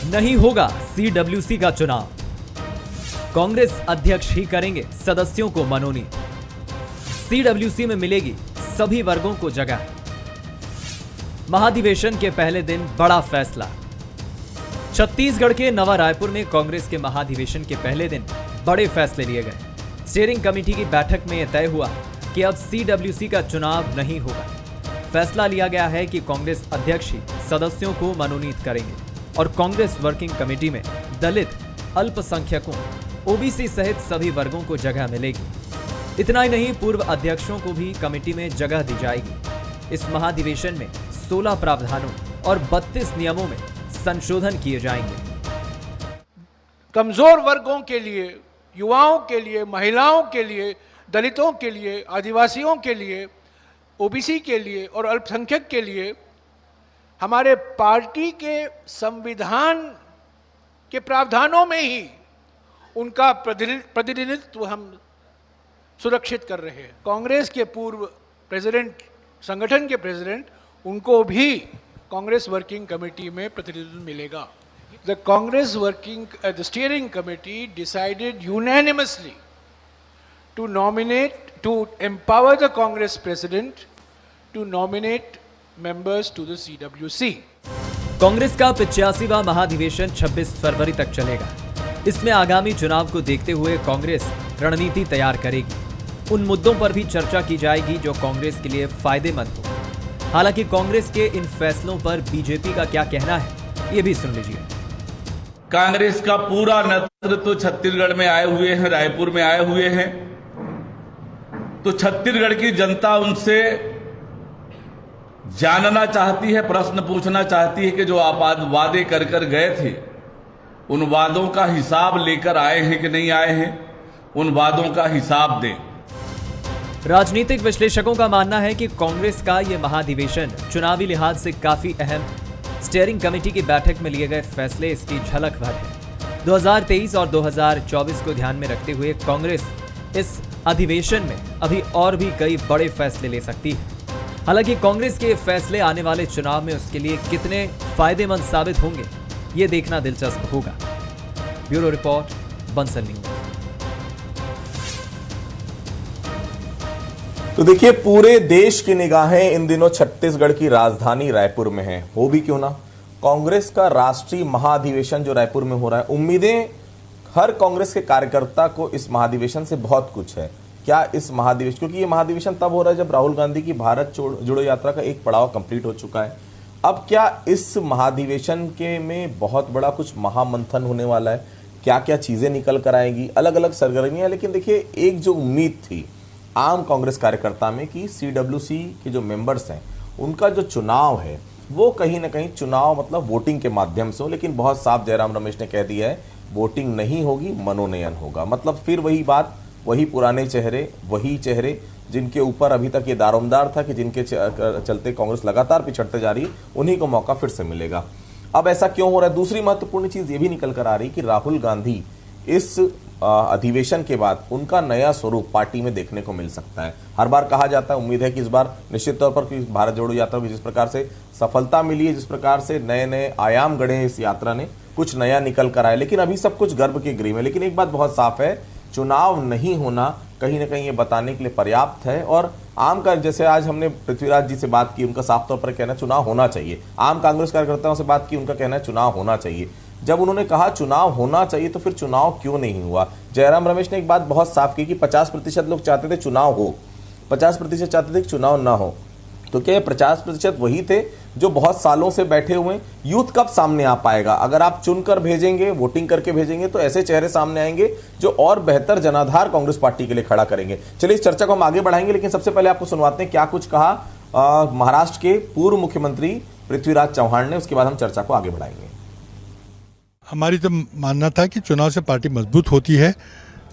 नहीं होगा CWC का चुनाव, कांग्रेस अध्यक्ष ही करेंगे सदस्यों को मनोनीत। CWC में मिलेगी सभी वर्गों को जगह। महाधिवेशन के पहले दिन बड़ा फैसला। छत्तीसगढ़ के नवा रायपुर में कांग्रेस के महाधिवेशन के पहले दिन बड़े फैसले लिए गए। स्टीयरिंग कमेटी की बैठक में यह तय हुआ कि अब CWC का चुनाव नहीं होगा। फैसला लिया गया है कि कांग्रेस अध्यक्ष ही सदस्यों को मनोनीत करेंगे और कांग्रेस वर्किंग कमेटी में दलित, अल्पसंख्यकों, OBC सहित सभी वर्गों को जगह मिलेगी। इतना ही नहीं, पूर्व अध्यक्षों को भी कमेटी में जगह दी जाएगी। इस महाधिवेशन में 16 प्रावधानों और 32 नियमों में संशोधन किए जाएंगे। कमजोर वर्गों के लिए, युवाओं के लिए, महिलाओं के लिए, दलितों के लिए, आदिवासियों के लिए, OBC के लिए और अल्पसंख्यक के लिए हमारे पार्टी के संविधान के प्रावधानों में ही उनका प्रतिनिधित्व हम सुरक्षित कर रहे हैं। कांग्रेस के पूर्व प्रेसिडेंट, संगठन के प्रेसिडेंट, उनको भी कांग्रेस वर्किंग कमेटी में प्रतिनिधित्व मिलेगा। The Congress working the steering committee decided unanimously to nominate, to empower the Congress President to nominate members to the CWC. Congress का 85वां महाधिवेशन 26 फरवरी तक चलेगा। इसमें आगामी चुनाव को देखते हुए कांग्रेस रणनीति तैयार करेगी। उन मुद्दों पर भी चर्चा की जाएगी जो कांग्रेस के लिए फायदेमंद हो। हालांकि कांग्रेस के इन फैसलों पर बीजेपी का क्या कहना है, ये भी सुन लीजिए। कांग्रेस का पूरा नेतृत्व छत्तीसगढ़ में आए हुए हैं, रायपुर में आए हुए हैं, तो छत्तीसगढ़ की जनता उनसे जानना चाहती है, प्रश्न पूछना चाहती है कि जो आप वादे कर गए थे, उन वादों का हिसाब लेकर आए हैं कि नहीं आए हैं, उन वादों का हिसाब दें। राजनीतिक विश्लेषकों का मानना है कि कांग्रेस का यह महाधिवेशन चुनावी लिहाज से काफी अहम। स्टीयरिंग कमेटी की बैठक में लिए गए फैसले इसकी झलक भर है। 2023 और 2024 को ध्यान में रखते हुए कांग्रेस इस अधिवेशन में अभी और भी कई बड़े फैसले ले सकती है। हालांकि कांग्रेस के फैसले आने वाले चुनाव में उसके लिए कितने फायदेमंद साबित होंगे, ये देखना दिलचस्प होगा। Bureau report, Bansal news. तो देखिए, पूरे देश की निगाहें इन दिनों छत्तीसगढ़ की राजधानी रायपुर में है। हो भी क्यों ना, कांग्रेस का राष्ट्रीय महाधिवेशन जो रायपुर में हो रहा है, उम्मीदें हर कांग्रेस के कार्यकर्ता को इस महाधिवेशन से बहुत कुछ है। क्या इस महाधिवेशन, क्योंकि ये महाधिवेशन तब हो रहा है जब राहुल गांधी की भारत जोड़ो यात्रा का एक पड़ाव कंप्लीट हो चुका है। अब क्या इस महाधिवेशन के में बहुत बड़ा कुछ महामंथन होने वाला है? क्या क्या चीजें निकल कर आएंगी, अलग अलग सरगर्मियां। लेकिन देखिए, एक जो उम्मीद थी आम कांग्रेस कार्यकर्ता में कि CWC के जो मेंबर्स हैं उनका जो चुनाव है वो कहीं ना कहीं चुनाव मतलब वोटिंग के माध्यम से हो, लेकिन बहुत साफ जयराम रमेश ने कह दिया है वोटिंग नहीं होगी, मनोनयन होगा। मतलब फिर वही बात, वही पुराने चेहरे, वही चेहरे जिनके ऊपर अभी तक ये दारोमदार था कि जिनके चलते कांग्रेस लगातार पिछड़ते जा रही है, उन्हीं को मौका फिर से मिलेगा। अब ऐसा क्यों हो रहा है? दूसरी महत्वपूर्ण चीज ये भी निकल कर आ रही कि राहुल गांधी इस अधिवेशन के बाद उनका नया स्वरूप पार्टी में देखने को मिल सकता है। हर बार कहा जाता है, उम्मीद है कि इस बार निश्चित तौर पर भारत जोड़ो यात्रा की जिस प्रकार से सफलता मिली है, जिस प्रकार से नए नए आयाम गढ़े इस यात्रा ने, कुछ नया निकल कर आए। लेकिन अभी सब कुछ गर्भ के गृह में। लेकिन एक बात बहुत साफ है, चुनाव नहीं होना कहीं ना कहीं ये बताने के लिए पर्याप्त है। और आम का, जैसे आज हमने पृथ्वीराज जी से बात की, उनका साफ तौर पर कहना चुनाव होना चाहिए। आम कांग्रेस कार्यकर्ताओं से बात की, उनका कहना है चुनाव होना चाहिए। जब उन्होंने कहा चुनाव होना चाहिए तो फिर चुनाव क्यों नहीं हुआ? जयराम रमेश ने एक बात बहुत साफ की कि 50% लोग चाहते थे चुनाव हो, 50% चाहते थे कि चुनाव ना हो। तो क्या 50% वही थे जो बहुत सालों से बैठे हुए? यूथ कब सामने आ पाएगा? अगर आप चुनकर भेजेंगे, वोटिंग करके भेजेंगे, तो ऐसे चेहरे सामने आएंगे जो और बेहतर जनाधार कांग्रेस पार्टी के लिए खड़ा करेंगे। चलिए, इस चर्चा को हम आगे बढ़ाएंगे, लेकिन सबसे पहले आपको सुनवाते हैं क्या कुछ कहा महाराष्ट्र के पूर्व मुख्यमंत्री पृथ्वीराज चौहान ने। उसके बाद हम चर्चा को आगे बढ़ाएंगे। हमारी तो मानना था कि चुनाव से पार्टी मजबूत होती है,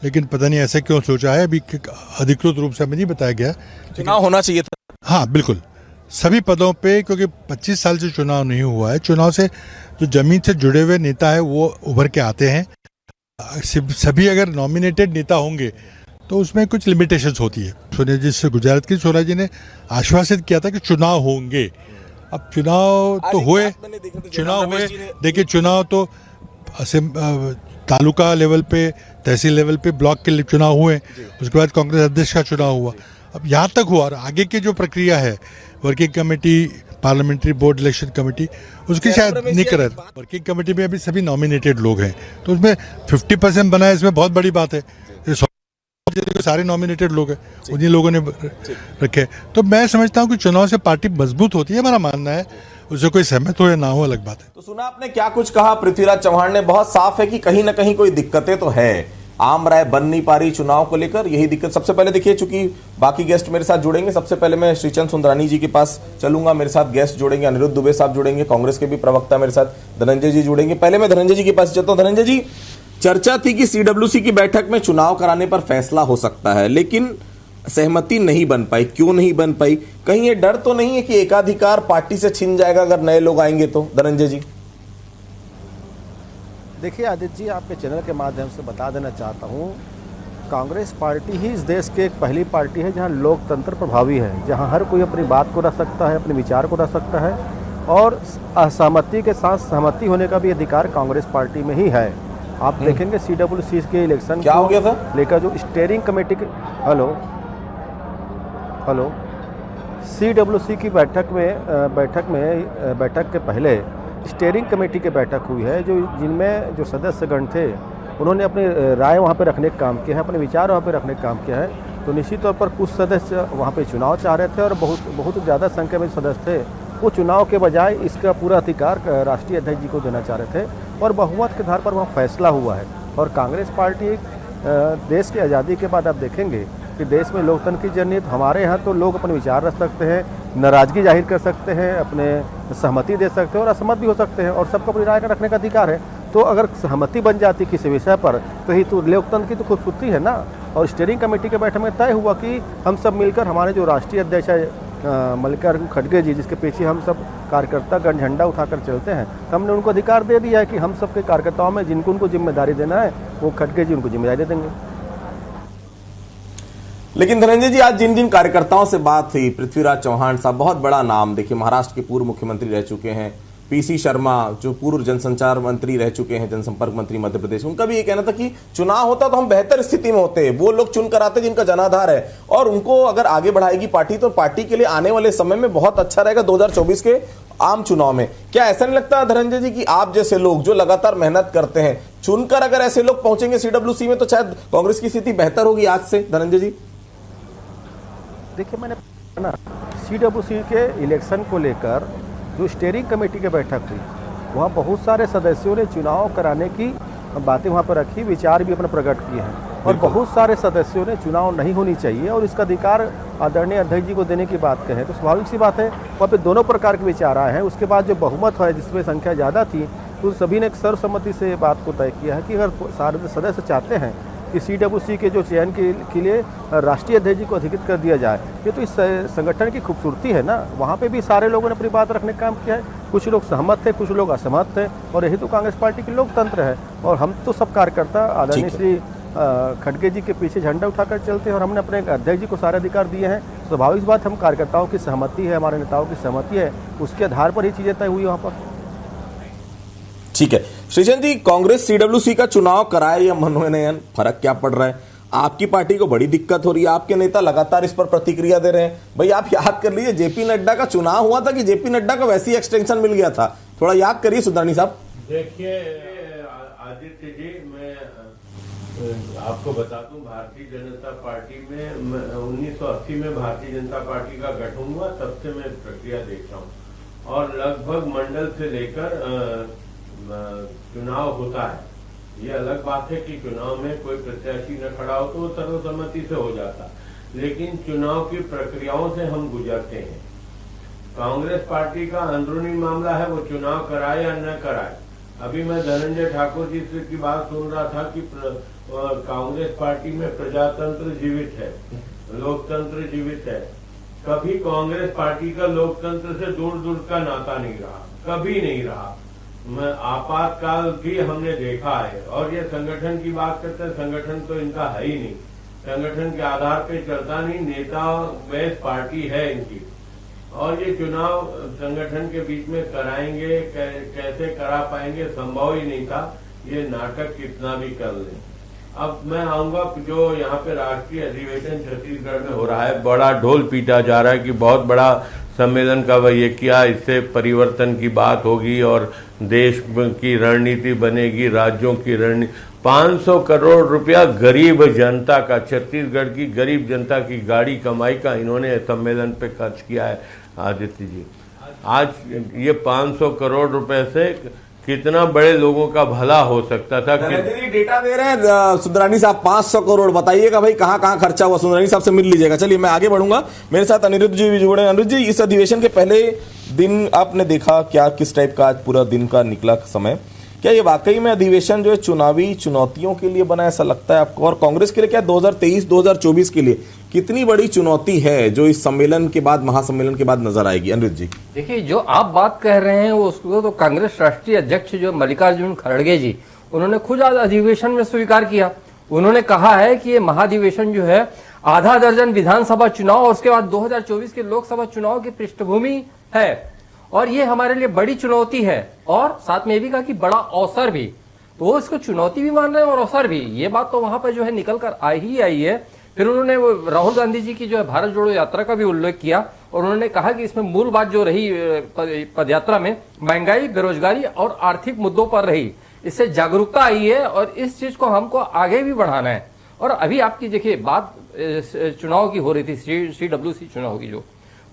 लेकिन पता नहीं ऐसे क्यों सोचा है, अभी अधिकृत रूप से हमें नहीं बताया गया। चुनाव होना चाहिए था। हाँ, बिल्कुल, सभी पदों पे, क्योंकि 25 साल से चुनाव नहीं हुआ है। चुनाव से जो जमीन से जुड़े हुए नेता है वो उभर के आते हैं। सभी अगर नॉमिनेटेड नेता होंगे तो उसमें कुछ लिमिटेशंस होती है। सोनिया जी से गुजारिश की, सोनिया जी ने आश्वासित किया था कि चुनाव होंगे, अब चुनाव तो हुए, मैंने देखा था चुनाव रमेश हुए, जी ने- देखिए चुनाव तो तालुका लेवल पे, तहसील लेवल पे, ब्लॉक के चुनाव हुए, उसके बाद कांग्रेस अध्यक्ष का चुनाव हुआ। अब यहाँ तक हुआ और आगे की जो प्रक्रिया है, working committee, parliamentary board election committee, उसकी शायद नहीं कर रहे। वर्किंग कमेटी में अभी सभी नॉमिनेटेड लोग हैं, तो उसमें 50% बना है, इसमें बहुत बड़ी बात है। सारे नॉमिनेटेड लोग हैं, उन्हीं लोगों ने रखे। तो मैं समझता हूँ कि चुनाव से पार्टी मजबूत होती है, हमारा मानना है। उससे कोई सहमत हो या ना हो अलग बात है। तो सुना आपने क्या कुछ कहा पृथ्वीराज चौहान ने, बहुत साफ है कि कहीं ना कहीं कोई दिक्कतें तो है, आम राय बन नहीं पा रही चुनाव को लेकर, यही दिक्कत। सबसे पहले देखिए, चूंकि बाकी गेस्ट मेरे साथ जुड़ेंगे, सबसे पहले मैं श्रीचंद सुंदरानी जी के पास चलूंगा, मेरे साथ गेस्ट जुड़ेंगे, अनिरुद्ध दुबे साहब जुड़ेंगे, कांग्रेस के भी प्रवक्ता मेरे साथ धनंजय जी जुड़ेंगे। पहले मैं धनंजय जी के पास चलता हूं। धनंजय जी, चर्चा थी कि सीडब्ल्यूसी की बैठक में चुनाव कराने पर फैसला हो सकता है, लेकिन सहमति नहीं बन पाई। क्यों नहीं बन पाई? कहीं ये डर तो नहीं है कि एकाधिकार पार्टी से छिन जाएगा अगर नए लोग आएंगे तो? धनंजय जी, देखिए आदित्य जी, आपके चैनल के माध्यम से बता देना चाहता हूँ, कांग्रेस पार्टी ही इस देश की एक पहली पार्टी है जहाँ लोकतंत्र प्रभावी है, जहाँ हर कोई अपनी बात को रख सकता है, अपने विचार को रख सकता है, और असहमति के साथ सहमति होने का भी अधिकार कांग्रेस पार्टी में ही है। आप देखेंगे सीडब्ल्यूसी के इलेक्शन क्या हो गया था लेकर जो स्टीयरिंग कमेटी के हेलो सीडब्ल्यूसी की बैठक के पहले स्टीयरिंग कमेटी की बैठक हुई है, जो जिनमें जो सदस्यगण थे उन्होंने अपनी राय वहाँ पे रखने का काम किया है, अपने विचार वहाँ पे रखने का काम किया है। तो निश्चित तौर पर कुछ सदस्य वहाँ पे चुनाव चाह रहे थे और बहुत ज़्यादा संख्या में सदस्य थे वो चुनाव के बजाय इसका पूरा अधिकार राष्ट्रीय अध्यक्ष जी को देना चाह रहे थे, और बहुमत के आधार पर वहाँ फैसला हुआ है। और कांग्रेस पार्टी देश की आज़ादी के बाद आप देखेंगे कि देश में लोकतंत्र की जर्नी, हमारे यहाँ तो लोग अपने विचार रख सकते हैं, नाराज़गी जाहिर कर सकते हैं, अपने सहमति दे सकते हैं और असहमत भी हो सकते हैं, और सबको अपनी राय का रखने का अधिकार है। तो अगर सहमति बन जाती किसी विषय पर तो ही तो लोकतंत्र की तो खूबसूरती है ना। और स्टीयरिंग कमेटी के बैठक में तय हुआ कि हम सब मिलकर, हमारे जो राष्ट्रीय अध्यक्ष है मल्लिकार्जुन खड़गे जी, जिसके पीछे हम सब कार्यकर्ता गण झंडा उठाकर चलते हैं, तो हमने उनको अधिकार दे दिया है कि हम सबके कार्यकर्ताओं में जिनको उनको जिम्मेदारी देना है वो खड़गे जी उनको जिम्मेदारी दे देंगे। लेकिन धनंजय जी, आज जिन जिन कार्यकर्ताओं से बात हुई, पृथ्वीराज चौहान साहब बहुत बड़ा नाम, देखिए महाराष्ट्र के पूर्व मुख्यमंत्री रह चुके हैं, पीसी शर्मा जो पूर्व जनसंचार मंत्री रह चुके हैं, जनसंपर्क मंत्री मध्य प्रदेश, उनका भी ये कहना था कि चुनाव होता तो हम बेहतर स्थिति में होते, वो लोग चुन कर आते जिनका जनाधार है, और उनको अगर आगे बढ़ाएगी पार्टी तो पार्टी के लिए आने वाले समय में बहुत अच्छा रहेगा 2024 के आम चुनाव में। क्या ऐसा नहीं लगता धनंजय जी कि आप जैसे लोग जो लगातार मेहनत करते हैं, चुनकर अगर ऐसे लोग पहुंचेंगे सीडब्ल्यूसी में तो शायद कांग्रेस की स्थिति बेहतर होगी आज से? धनंजय जी, देखिए, मैंने ना सीडब्ल्यूसी के इलेक्शन को लेकर जो स्टीयरिंग कमेटी की बैठक हुई, वहाँ बहुत सारे सदस्यों ने चुनाव कराने की बातें वहाँ पर रखी, विचार भी अपने प्रकट किए हैं, और बहुत सारे सदस्यों ने चुनाव नहीं होनी चाहिए और इसका अधिकार आदरणीय अध्यक्ष जी को देने की बात कहें तो स्वाभाविक सी बात है वहाँ पे दोनों प्रकार के विचार आए हैं। उसके बाद जो बहुमत है जिसमें संख्या ज़्यादा थी, तो सभी ने सर्वसम्मति से बात को तय किया है कि अगर सारे सदस्य चाहते हैं कि सीडब्ल्यूसी के जो चयन के लिए राष्ट्रीय अध्यक्ष जी को अधिकृत कर दिया जाए, ये तो इस संगठन की खूबसूरती है ना। वहाँ पे भी सारे लोगों ने अपनी बात रखने का काम किया है, कुछ लोग सहमत थे, कुछ लोग असहमत थे, और यही तो कांग्रेस पार्टी की लोकतंत्र है। और हम तो सब कार्यकर्ता आदरणीय श्री खड़गे जी के पीछे झंडा उठाकर चलते हैं, और हमने अपने अध्यक्ष जी को सारे अधिकार दिए हैं। स्वाभाविक बात, हम कार्यकर्ताओं की सहमति है, हमारे नेताओं की सहमति है, उसके आधार पर ही चीज़ें तय हुई वहाँ पर। ठीक है श्रीचंद जी, कांग्रेस सीडब्ल्यूसी का चुनाव कराए या मनोनयन, फर्क क्या पड़ रहा है? आपकी पार्टी को बड़ी दिक्कत हो रही है, आपके नेता लगातार इस पर प्रतिक्रिया दे रहे हैं। भाई आप याद कर लीजिए, जेपी नड्डा का चुनाव हुआ था कि जेपी नड्डा का वैसी एक्सटेंशन मिल गया था, थोड़ा याद करिए सुंदरानी साहब। देखिए आदित्य जी, मैं आपको बता दूं, भारतीय जनता पार्टी में 1980 में भारतीय जनता पार्टी का गठन हुआ, तब से मैं प्रक्रिया देख रहा हूँ, और लगभग मंडल से लेकर चुनाव होता है। ये अलग बात है कि चुनाव में कोई प्रत्याशी न खड़ा हो तो वो सर्वसम्मति से हो जाता, लेकिन चुनाव की प्रक्रियाओं से हम गुजरते हैं। कांग्रेस पार्टी का अंदरूनी मामला है, वो चुनाव कराए या न कराए। अभी मैं धनंजय ठाकुर जी से की बात सुन रहा था कि कांग्रेस पार्टी में प्रजातंत्र जीवित है, लोकतंत्र जीवित है। कभी कांग्रेस पार्टी का लोकतंत्र से दूर दूर का नाता नहीं रहा, कभी नहीं रहा। आपातकाल भी हमने देखा है, और ये संगठन की बात करते हैं, संगठन तो इनका है ही नहीं, संगठन के आधार पे चलता नहीं, नेता बेस पार्टी है इनकी। और ये चुनाव संगठन के बीच में कराएंगे, कैसे करा पाएंगे, संभव ही नहीं था। ये नाटक कितना भी कर ले। अब मैं आऊंगा जो यहाँ पे राष्ट्रीय अधिवेशन छत्तीसगढ़ में हो रहा है, बड़ा ढोल पीटा जा रहा है कि बहुत बड़ा सम्मेलन का वह ये किया, इससे परिवर्तन की बात होगी और देश की रणनीति बनेगी, राज्यों की रणनीति। 500 करोड़ रुपया गरीब जनता का, छत्तीसगढ़ की गरीब जनता की गाड़ी कमाई का इन्होंने सम्मेलन पे खर्च किया है। आदित्य जी, आज ये 500 करोड़ रुपए से कितना बड़े लोगों का भला हो सकता था। डेटा दे रहे हैं सुंदरानी साहब, 500 करोड़ बताइएगा भाई कहां कहां खर्चा हुआ। सुंदरानी साहब से मिल लीजिएगा। चलिए मैं आगे बढ़ूंगा, मेरे साथ अनिरुद्ध जी भी जुड़े। अनिरुद्ध जी, इस अधिवेशन के पहले दिन आपने देखा क्या, किस टाइप का आज पूरा दिन का निकला समय? क्या ये वाकई में अधिवेशन जो है चुनावी चुनौतियों के लिए बना, ऐसा लगता है आपको? और कांग्रेस के लिए क्या 2023-2024 के लिए कितनी बड़ी चुनौती है जो इस सम्मेलन के बाद, महासम्मेलन के बाद नजर आएगी? अनिरुद्ध जी, देखिए, जो आप बात कह रहे हैं वो उसको तो कांग्रेस राष्ट्रीय अध्यक्ष जो मल्लिकार्जुन खड़गे जी, उन्होंने खुद आज अधिवेशन में स्वीकार किया। उन्होंने कहा है कि ये महाधिवेशन जो है आधा दर्जन विधानसभा चुनाव और उसके बाद 2024 के लोकसभा चुनाव की पृष्ठभूमि है और ये हमारे लिए बड़ी चुनौती है। और साथ में ये भी कहा कि बड़ा अवसर भी, तो वो इसको चुनौती भी मान रहे हैं और अवसर भी। ये बात तो वहां पर जो है निकल कर आई है। फिर उन्होंने वो राहुल गांधी जी की जो है भारत जोड़ो यात्रा का भी उल्लेख किया और उन्होंने कहा कि इसमें मूल बात जो रही पदयात्रा में महंगाई, बेरोजगारी और आर्थिक मुद्दों पर रही। इससे जागरूकता आई है और इस चीज को हमको आगे भी बढ़ाना है। और अभी आपकी देखिए बात चुनाव की हो रही थी, CWC चुनाव की, जो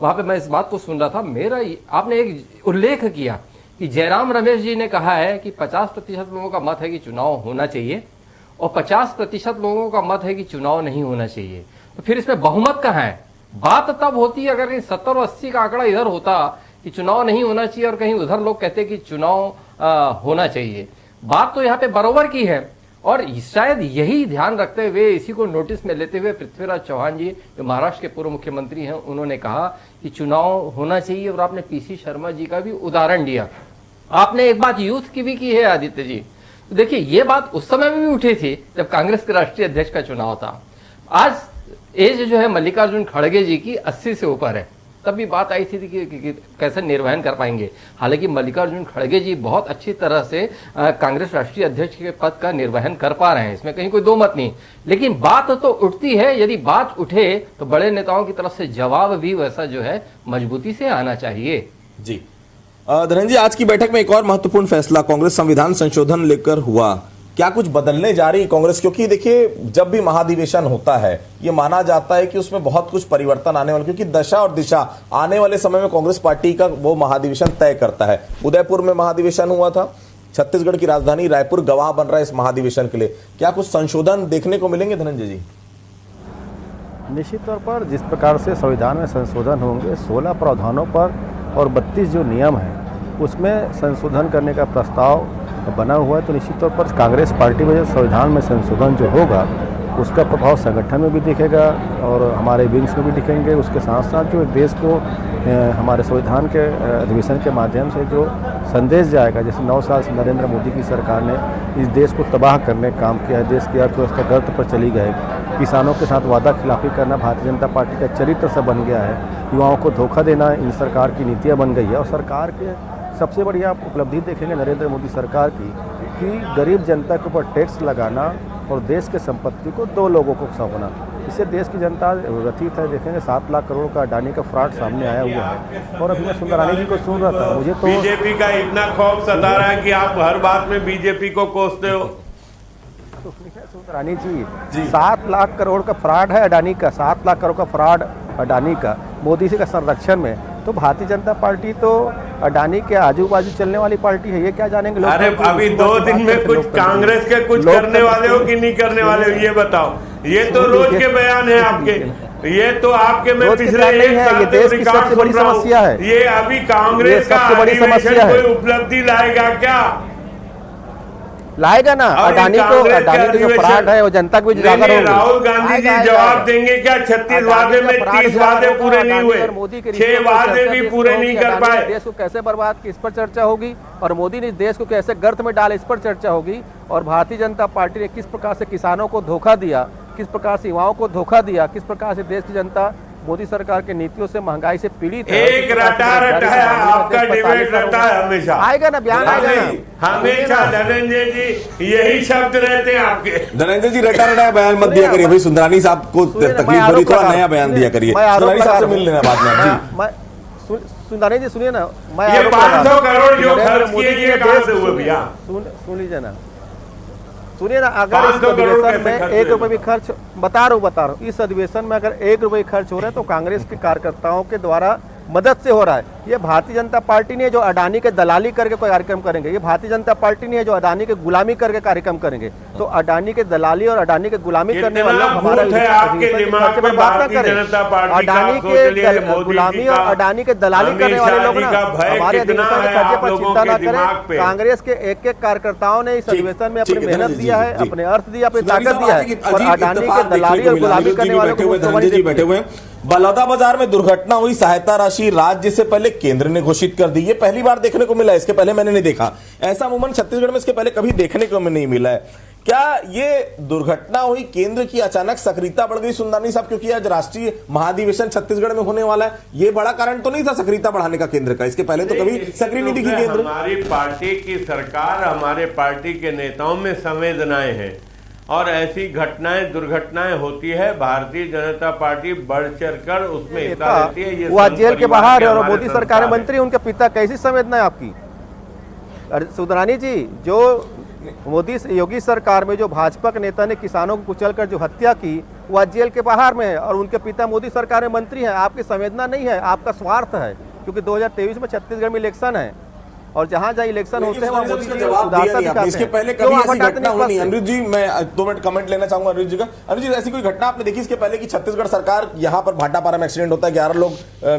वहां पे मैं इस बात को सुन रहा था। मेरा आपने एक उल्लेख किया कि जयराम रमेश जी ने कहा है कि 50% लोगों का मत है कि चुनाव होना चाहिए और 50% लोगों का मत है कि चुनाव नहीं होना चाहिए। तो फिर इसमें बहुमत कहाँ है? बात तब होती है अगर 70 और 80 का आंकड़ा इधर होता कि चुनाव नहीं होना चाहिए और कहीं उधर लोग कहते कि चुनाव होना चाहिए। बात तो यहाँ पे बराबर की है और शायद यही ध्यान रखते हुए, इसी को नोटिस में लेते हुए पृथ्वीराज चौहान जी जो महाराष्ट्र के पूर्व मुख्यमंत्री हैं, उन्होंने कहा कि चुनाव होना चाहिए। और आपने PC शर्मा जी का भी उदाहरण दिया। आपने एक बात यूथ की भी की है आदित्य जी। तो देखिए, ये बात उस समय में भी उठी थी जब कांग्रेस के राष्ट्रीय अध्यक्ष का चुनाव था। आज एज जो है मल्लिकार्जुन खड़गे जी की 80 से ऊपर है, तब भी बात आई थी कि कैसे निर्वहन कर पाएंगे। हालांकि मल्लिकार्जुन खड़गे जी बहुत अच्छी तरह से कांग्रेस राष्ट्रीय अध्यक्ष के पद का निर्वहन कर पा रहे हैं, इसमें कहीं कोई दो मत नहीं। लेकिन बात तो उठती है, यदि बात उठे तो बड़े नेताओं की तरफ से जवाब भी वैसा जो है मजबूती से आना चाहिए। जी धनंजय जी, आज की बैठक में एक और महत्वपूर्ण फैसला कांग्रेस संविधान संशोधन लेकर हुआ। क्या कुछ बदलने जा रही कांग्रेस? क्योंकि देखिए, जब भी महाधिवेशन होता है ये माना जाता है कि उसमें बहुत कुछ परिवर्तन आने वाले, क्योंकि दशा और दिशा आने वाले समय में कांग्रेस पार्टी का वो महाधिवेशन तय करता है। उदयपुर में महाधिवेशन हुआ था, छत्तीसगढ़ की राजधानी रायपुर गवाह बन रहा है इस महाधिवेशन के लिए। क्या कुछ संशोधन देखने को मिलेंगे धनंजय जी? निश्चित तौर पर जिस प्रकार से संविधान में संशोधन होंगे, 16 प्रावधानों पर और 32 जो नियम हैं उसमें संशोधन करने का प्रस्ताव बना हुआ है। तो निश्चित तौर पर कांग्रेस पार्टी में संविधान में संशोधन जो होगा उसका प्रभाव संगठन में भी दिखेगा और हमारे विंग्स में भी दिखेंगे। उसके साथ साथ जो देश को हमारे संविधान के अधिवेशन के माध्यम से जो संदेश जाएगा, जैसे 9 साल से नरेंद्र मोदी की सरकार ने इस देश को तबाह करने का काम किया है, देश की अर्थव्यवस्था गर्त पर चली गई, किसानों के साथ वादा खिलाफी करना भारतीय जनता पार्टी का चरित्र सा बन गया है, युवाओं को धोखा देना इन सरकार की नीतियाँ बन गई है। और सरकार के सबसे बड़ी आप उपलब्धि देखेंगे नरेंद्र मोदी सरकार की कि गरीब जनता के ऊपर टैक्स लगाना और देश के संपत्ति को 2 लोगों को सौंपना, इससे देश की जनता व्यथित है। देखेंगे 7 लाख करोड़ का अडानी का फ्रॉड सामने आया हुआ है। और अभी मैं सुंदरानी जी को सुन रहा था, मुझे तो बीजेपी का इतना खौफ सता रहा है कि आप हर बात में बीजेपी को कोसते हो। तो सुंदरानी जी 7 लाख करोड़ का फ्रॉड है अडानी का, 7 लाख करोड़ का फ्रॉड अडानी का, मोदी जी का संरक्षण में। तो भारतीय जनता पार्टी तो अडानी के आजू बाजू चलने वाली पार्टी है, ये क्या जानेंगे लोग? अरे अभी 2 दिन में कुछ कांग्रेस के कुछ करने वाले हो कि नहीं करने वाले हो, ये बताओ। ये तो रोज के बयान है आपके, ये तो आपके मैं पिछले एक साल देश की सबसे बड़ी समस्या है। ये अभी कांग्रेस का सबसे बड़ी समस्या है, कोई उपलब्धि लाएगा क्या? लाएगा ना। अडानी को जो फ्रॉड है वो जनता को भी उजागर होगा। राहुल गांधी जी जवाब देंगे क्या? 36 वादे में 30 वादे पूरे नहीं हुए, 6 वादे भी पूरे नहीं कर पाए। देश को कैसे बर्बाद किया, इस पर चर्चा होगी और मोदी ने देश को कैसे गर्त में डाला, इस पर चर्चा होगी। और भारतीय जनता पार्टी ने किस प्रकार से किसानों को धोखा दिया, किस प्रकार से युवाओं को धोखा दिया, किस प्रकार से देश की जनता मोदी सरकार की नीतियों से महंगाई से पीड़ित है। एक रटा है आपका डिबेट रहता है हमेशा, आएगा ना बयान आएगा ना हमेशा। धनंजय जी यही शब्द रहते हैं आपके। धनंजय जी रटा बयान मत दिया करिए भाई, सुंदरानी साहब को तकलीफ हो रही, थोड़ा नया बयान दिया करिए। सुंदरानी साहब से मिल लेना बाद में। सुंदरानी जी सुनिए ना, मैं ये 500 करोड़ जो खर्च किए ये कहां से हुए भैया? सुन लीजिए ना, सुनिए ना, अगर इस अधिवेशन में 1 रुपए भी खर्च, बता रहा हूँ, इस अधिवेशन में अगर 1 रुपए खर्च हो रहा है तो कांग्रेस के कार्यकर्ताओं के द्वारा मदद से हो रहा है। ये भारतीय जनता पार्टी नहीं है जो अडानी के दलाली करके कोई कार्यक्रम करेंगे, ये भारतीय जनता पार्टी नहीं है जो अडानी के गुलामी करके कार्यक्रम करेंगे। तो अडानी के दलाली और अडानी के गुलामी करने वाले हमारा बात ना करें। अडानी के गुलामी और अडानी के दलाली करने वाले लोग ना हमारे अधिवेशन के खर्चे पर चिंता ना करें। कांग्रेस के एक कार्यकर्ताओं ने इस अधिवेशन में अपनी मेहनत दिया है, अपने अर्थ दिया, अपनी ताकत दिया है, और अडानी के दलाली और गुलामी करने वाले बैठे हुए। बलौदाबाजार में दुर्घटना हुई, सहायता राशि राज्य से पहले केंद्र ने घोषित कर दी। ये पहली बार देखने को मिला है, इसके पहले मैंने नहीं देखा ऐसा अमूमन छत्तीसगढ़ में, इसके पहले कभी देखने को नहीं मिला है। क्या ये दुर्घटना हुई, केंद्र की अचानक सक्रियता बढ़ गई सुंदरानी साहब, क्योंकि आज राष्ट्रीय महाधिवेशन छत्तीसगढ़ में होने वाला है, ये बड़ा कारण तो नहीं था सक्रियता बढ़ाने का केंद्र का? इसके पहले तो कभी सक्रिय नहीं दिखी केंद्र। हमारी पार्टी की सरकार, हमारे पार्टी के नेताओं में संवेदनाएं हैं और ऐसी घटनाएं, दुर्घटनाएं होती है, भारतीय जनता पार्टी बढ़ चढ़कर उसमें हिस्सा लेती है। ये वो जेल के बाहर है और मोदी सरकार में मंत्री, उनके पिता, कैसी संवेदना है आपकी? सुंदरानी जी, जो मोदी योगी सरकार में जो भाजपा के नेता ने किसानों को कुचलकर जो हत्या की, वह जेल के बाहर में है और उनके पिता मोदी सरकार में मंत्री हैं। आपकी संवेदना नहीं है, आपका स्वार्थ है, क्योंकि 2023 में छत्तीसगढ़ में इलेक्शन है और जहां जहां इलेक्शन होते हैं वहां मोदी जी उदारता दिखाते हैं। इसके पहले कभी ऐसी घटना हुई नहीं। अनिरुद्ध जी, मैं 2 मिनट कमेंट लेना चाहूंगा अनिरुद्ध जी का। अनिरुद्ध जी, ऐसी कोई घटना आपने देखी इसके पहले कि छत्तीसगढ़ सरकार, यहां पर भाटापारा में एक्सीडेंट होता है, 11 लोग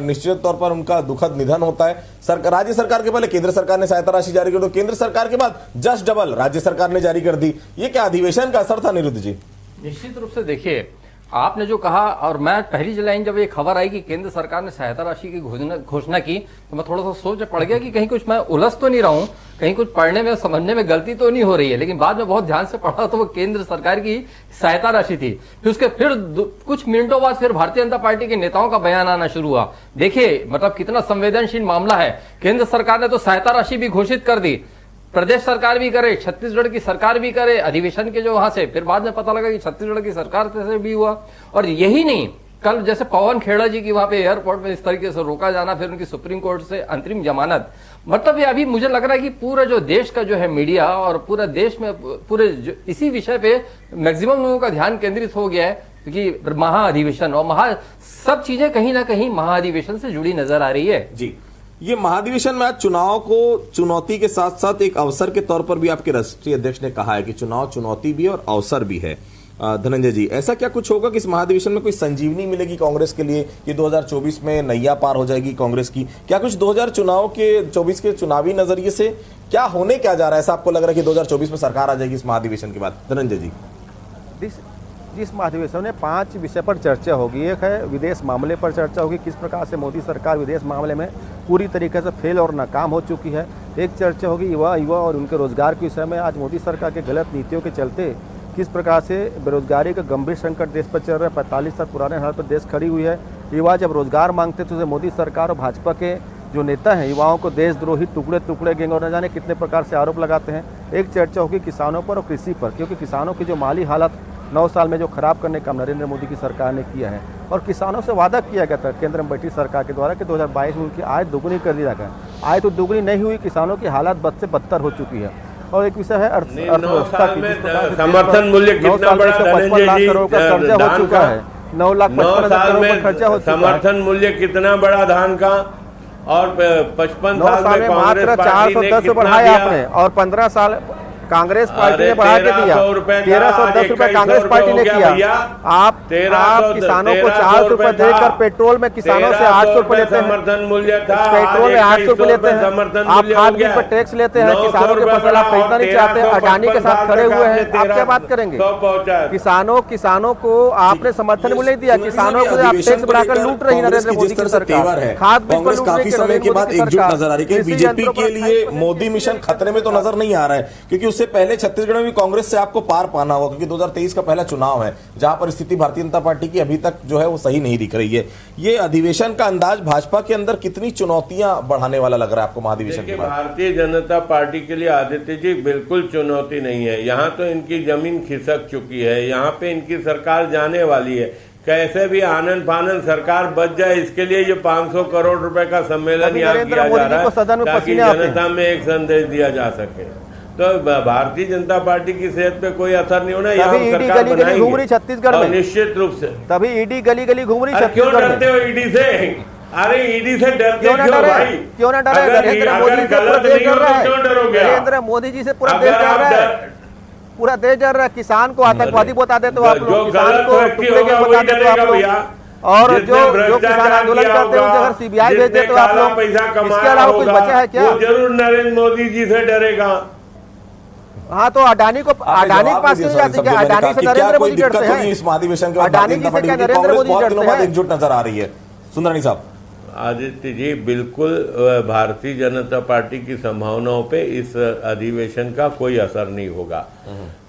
निश्चित तौर पर उनका दुखद निधन होता है, राज्य सरकार के पहले केंद्र सरकार ने सहायता राशि जारी कर दी, केंद्र सरकार के बाद जस्ट डबल राज्य सरकार ने जारी कर दी, ये क्या अधिवेशन का असर था अनिरुद्ध जी? निश्चित रूप से देखिए, आपने जो कहा, और मैं पहली लाइन जब ये खबर आई कि केंद्र सरकार ने सहायता राशि की घोषणा की, तो मैं थोड़ा सा सोच पड़ गया कि कहीं कुछ मैं उलझ तो नहीं रहा हूं, कहीं कुछ पढ़ने में समझने में गलती तो नहीं हो रही है। लेकिन बाद में बहुत ध्यान से पढ़ा तो वो केंद्र सरकार की सहायता राशि थी। फिर कुछ मिनटों बाद फिर भारतीय जनता पार्टी के नेताओं का बयान आना शुरू हुआ। देखिए मतलब कितना संवेदनशील मामला है। केंद्र सरकार ने तो सहायता राशि भी घोषित कर दी, प्रदेश सरकार भी करे, छत्तीसगढ़ की सरकार भी करे, अधिवेशन के जो वहां से, फिर बाद में पता लगा कि छत्तीसगढ़ की सरकार से भी हुआ। और यही नहीं, कल जैसे पवन खेड़ा जी की वहां पे एयरपोर्ट में इस तरीके से रोका जाना, फिर उनकी सुप्रीम कोर्ट से अंतरिम जमानत, मतलब ये अभी मुझे लग रहा है कि पूरा जो देश का जो है मीडिया और पूरा देश में पूरे इसी विषय पे मैक्सिमम लोगों का ध्यान केंद्रित हो गया है, क्योंकि महाअधिवेशन और सब चीजें कहीं ना कहीं महाअधिवेशन से जुड़ी नजर आ रही है। जी, ये महाधिवेशन में आज चुनाव को चुनौती के साथ साथ एक अवसर के तौर पर भी आपके राष्ट्रीय अध्यक्ष ने कहा है कि चुनाव चुनौती भी और अवसर भी है। धनंजय जी, ऐसा क्या कुछ होगा कि इस महाधिवेशन में कोई संजीवनी मिलेगी कांग्रेस के लिए कि 2024 में नैया पार हो जाएगी कांग्रेस की? क्या कुछ 2024 के चुनावी नजरिए से क्या होने क्या जा रहा है? ऐसा आपको लग रहा है कि 2024 में सरकार आ जाएगी इस महाधिवेशन के बाद? धनंजय जी, जिस महाधिवेशन में 5 विषय पर चर्चा होगी। एक है विदेश मामले पर चर्चा होगी, किस प्रकार से मोदी सरकार विदेश मामले में पूरी तरीके से फेल और नाकाम हो चुकी है। एक चर्चा होगी युवा और उनके रोजगार के विषय में। आज मोदी सरकार के गलत नीतियों के चलते किस प्रकार से बेरोजगारी का गंभीर संकट देश पर चल रहा है। 45 साल पुराने हाल पर देश खड़ी हुई है। युवा जब रोजगार मांगते तो मोदी सरकार और भाजपा के जो नेता हैं युवाओं को देशद्रोही, टुकड़े टुकड़े गैंग और न जाने कितने प्रकार से आरोप लगाते हैं। एक चर्चा होगी किसानों पर और कृषि पर, क्योंकि किसानों की जो माली हालत 9 साल में जो खराब करने का नरेंद्र मोदी की सरकार ने किया है, और किसानों से वादा किया गया था केंद्र में बैठी सरकार के द्वारा कि 2022 में उनकी आय दोगुनी कर दी जाएगा। आय तो दोगुनी नहीं हुई, किसानों की हालत बद से बदतर हो चुकी है। और एक विषय है अर्थव्यवस्था की, समर्थन मूल्य कितना बड़ा, 55 लाख करोड़ का कर्जा हो चुका है, 9,55,000 करोड़ का खर्चा हो चुका है। समर्थन मूल्य कितना बड़ा धान का, और 55 साल में मात्र 410 बढ़ाया आपने, और 15 साल कांग्रेस पार्टी ने बढ़ा के दिया। 1310 रुपए कांग्रेस पार्टी ने किया। आप किसानों को 400 रुपए देकर पेट्रोल में किसानों से 800 रुपए लेते हैं, समर्थन मूल्य था, पेट्रोल में 800 रुपए लेते हैं। आप खाद बिल पर टैक्स लेते हैं, किसानों की फसल आप खरीदना नहीं चाहते, अडानी के साथ खड़े हुए हैं। आप क्या बात करेंगे? किसानों को आपने समर्थन मूल्य दिया, किसानों को आप टैक्स बढ़ाकर लूट रही नरेंद्र मोदी की सरकार। खाद बिल पर काफी समय के बाद एकजुट नजर आ रही है। बीजेपी के लिए मोदी मिशन खतरे में तो नजर नहीं आ रहा है, क्योंकि इससे पहले छत्तीसगढ़ में भी कांग्रेस से आपको पार पाना होगा, क्योंकि 2023 का पहला चुनाव है जहां पर स्थिति भारतीय जनता पार्टी की अभी तक जो है वो सही नहीं दिख रही है। ये अधिवेशन का अंदाज भाजपा के अंदर कितनी चुनौतियां बढ़ाने वाला लग रहा है आपको महाधिवेशन के बाद? भारतीय जनता पार्टी के लिए आदित्य जी बिल्कुल चुनौती नहीं है। यहाँ तो इनकी जमीन खिसक चुकी है, यहाँ पे इनकी सरकार जाने वाली है। कैसे भी आनंद फानंद सरकार बच जाए, इसके लिए ये 500 करोड़ रुपए का सम्मेलन यहाँ किया जा रहा है ताकि जनता में एक संदेश दिया जा सके। तो भारतीय जनता पार्टी की सेहत पे कोई असर नहीं होना। यहाँ सरकार बनाएंगे छत्तीसगढ़ में, निश्चित रूप से। तभी ईडी गली गली घूम रही क्यों डरते हो ईडी से? अरे ईडी से डरते क्यों भाई? क्यों ना डरे? नरेंद्र मोदी से पूरा देश डर रहा है। नरेंद्र मोदी जी से पूरा देश डर रहा है, पूरा देश डर रहा है। किसान को आतंकवादी बता देते हो आप लोग, किसान को टुकड़े के बता देते हो आप लोग, और जो किसान आंदोलन करते हैं अगर सीबीआई भेज देते हो आप लोग। इसके अलावा कुछ बचा है क्या? जरूर नरेंद्र मोदी जी से डरेगा। हाँ, तो अडानी को, अडानी के पास क्यों जाती है? अडानी से नरेंद्र मोदी डरते हैं। इस महाधिवेशन के बाद अडानी जी से क्या नरेंद्र मोदी डरते हैं? एकजुट नजर आ रही है सुंदरानी साहब। आदित्य जी बिल्कुल भारतीय जनता पार्टी की संभावनाओं पे इस अधिवेशन का कोई असर नहीं होगा।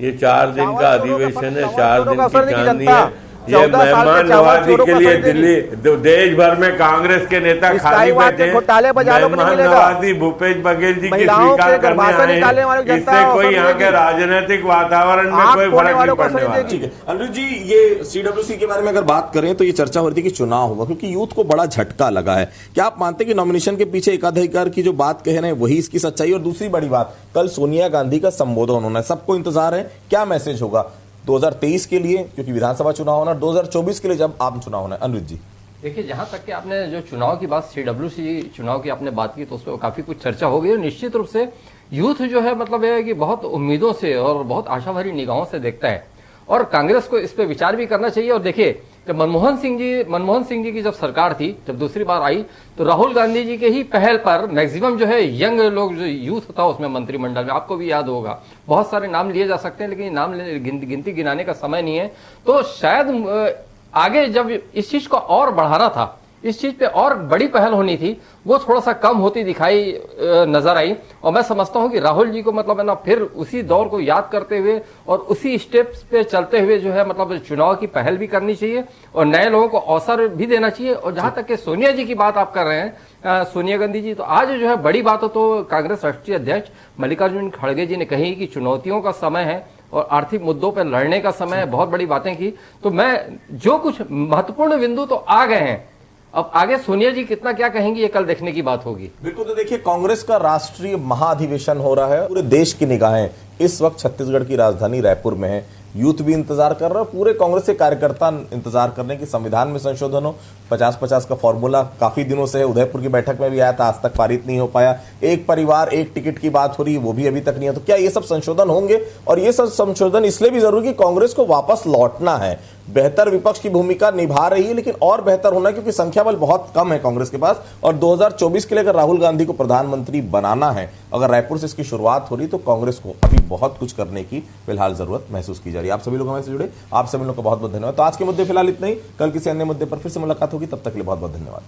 ये 4 दिन का अधिवेशन है, 4 दिन की चांदी है। ये मेहमान नवाजी के लिए दिल्ली देश भर में कांग्रेस के नेता खाली बैठे, मेहमान नवाजी भूपेश बघेल जी की स्वीकार करने आए हैं। इससे कोई यहाँ के राजनीतिक वातावरण में कोई फर्क नहीं पड़ने वाला। ठीक है अनिरुद्ध जी, ये सीडब्ल्यूसी के बारे में अगर बात करें तो ये चर्चा हो रही थी कि चुनाव होगा, क्योंकि यूथ को बड़ा झटका लगा है। क्या आप मानते हैं कि नॉमिनेशन के पीछे एकाधिकार की जो बात कह रहे हैं वही इसकी सच्चाई? और दूसरी बड़ी बात, कल सोनिया गांधी का संबोधन होना है, सबको इंतजार है, क्या मैसेज होगा 2023 के लिए, क्योंकि विधानसभा चुनाव होना, 2024 के लिए जब आम चुनाव होना है? अनिरुद्ध जी देखिए, जहां तक कि आपने जो चुनाव की बात, सीडब्ल्यूसी चुनाव की आपने बात की, तो उस पर काफी कुछ चर्चा हो गई। और निश्चित रूप से यूथ जो है मतलब है कि बहुत उम्मीदों से और बहुत आशा भरी निगाहों से देखता है, और कांग्रेस को इस पर विचार भी करना चाहिए। और देखिए, जब मनमोहन सिंह जी की जब सरकार थी, जब दूसरी बार आई, तो राहुल गांधी जी के ही पहल पर मैक्सिमम जो है यंग लोग, जो यूथ था उसमें मंत्रिमंडल में, आपको भी याद होगा, बहुत सारे नाम लिए जा सकते हैं, लेकिन नाम गिनती गिनाने का समय नहीं है। तो शायद आगे जब इस चीज को और बढ़ाना था, इस चीज पे और बड़ी पहल होनी थी, वो थोड़ा सा कम होती दिखाई नजर आई। और मैं समझता हूं कि राहुल जी को मतलब है ना, फिर उसी दौर को याद करते हुए और उसी स्टेप्स पे चलते हुए जो है मतलब चुनाव की पहल भी करनी चाहिए और नए लोगों को अवसर भी देना चाहिए। और जहां तक कि सोनिया जी की बात आप कर रहे हैं, सोनिया गांधी जी, तो आज जो है बड़ी बात हो तो कांग्रेस राष्ट्रीय अध्यक्ष मल्लिकार्जुन खड़गे जी ने कही कि चुनौतियों का समय है और आर्थिक मुद्दों पर लड़ने का समय है, बहुत बड़ी बातें की। तो मैं जो कुछ महत्वपूर्ण बिंदु तो आ गए हैं, अब आगे सोनिया जी कितना क्या कहेंगी ये कल देखने की बात होगी। बिल्कुल। तो देखिए, कांग्रेस का राष्ट्रीय महाधिवेशन हो रहा है, पूरे देश की निगाहें इस वक्त छत्तीसगढ़ की राजधानी रायपुर में है। यूथ भी इंतजार कर रहा है, पूरे कांग्रेस के कार्यकर्ता इंतजार कर रहे हैं कि संविधान में संशोधन हो। 50-50 का फॉर्मूला काफी दिनों से है, उदयपुर की बैठक में भी आया था, आज तक पारित नहीं हो पाया। एक परिवार एक टिकट की बात हो रही है, वो भी अभी तक नहीं है। तो क्या ये सब संशोधन होंगे? और ये सब संशोधन इसलिए भी जरूरी कि कांग्रेस को वापस लौटना है। बेहतर विपक्ष की भूमिका निभा रही है, लेकिन और बेहतर होना है, क्योंकि संख्या बल बहुत कम है कांग्रेस के पास। और 2024 के लिए अगर राहुल गांधी को प्रधानमंत्री बनाना है, अगर रायपुर से इसकी शुरुआत हो रही, तो कांग्रेस को अभी बहुत कुछ करने की फिलहाल जरूरत महसूस की जा रही है। आप सभी लोग हमारे से जुड़े, आप सभी लोग का बहुत बहुत धन्यवाद। तो आज के मुद्दे फिलहाल इतना ही, कल किसी अन्य मुद्दे पर फिर से मुलाकात होगी, तब तक के लिए बहुत बहुत धन्यवाद।